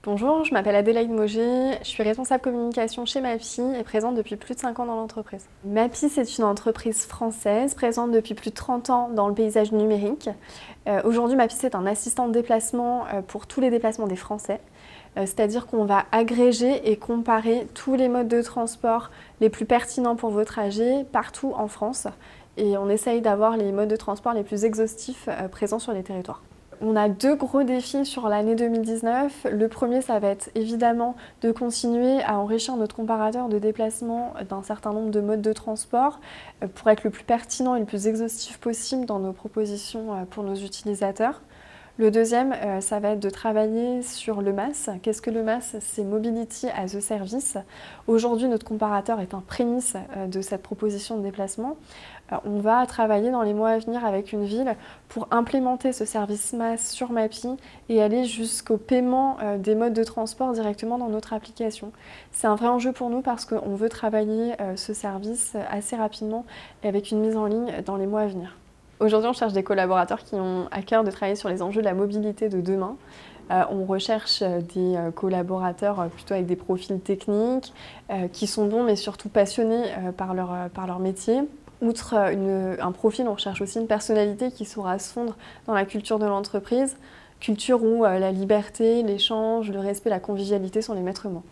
Bonjour, je m'appelle Adélaïde Mauger, je suis responsable communication chez Mappy et présente depuis plus de 5 ans dans l'entreprise. Mappy, c'est une entreprise française présente depuis plus de 30 ans dans le paysage numérique. Aujourd'hui, Mappy, c'est un assistant de déplacement pour tous les déplacements des Français. C'est-à-dire qu'on va agréger et comparer tous les modes de transport les plus pertinents pour vos trajets partout en France. Et on essaye d'avoir les modes de transport les plus exhaustifs présents sur les territoires. On a deux gros défis sur l'année 2019. Le premier, ça va être évidemment de continuer à enrichir notre comparateur de déplacement d'un certain nombre de modes de transport pour être le plus pertinent et le plus exhaustif possible dans nos propositions pour nos utilisateurs. Le deuxième, ça va être de travailler sur le MaaS. Qu'est-ce que le MaaS? C'est Mobility as a Service. Aujourd'hui, notre comparateur est un prémisse de cette proposition de déplacement. On va travailler dans les mois à venir avec une ville pour implémenter ce service MaaS sur Mappy et aller jusqu'au paiement des modes de transport directement dans notre application. C'est un vrai enjeu pour nous parce qu'on veut travailler ce service assez rapidement et avec une mise en ligne dans les mois à venir. Aujourd'hui, on cherche des collaborateurs qui ont à cœur de travailler sur les enjeux de la mobilité de demain. On recherche des collaborateurs plutôt avec des profils techniques, qui sont bons mais surtout passionnés par leur métier. Outre un profil, on recherche aussi une personnalité qui saura se fondre dans la culture de l'entreprise, culture où la liberté, l'échange, le respect, la convivialité sont les maîtres mots.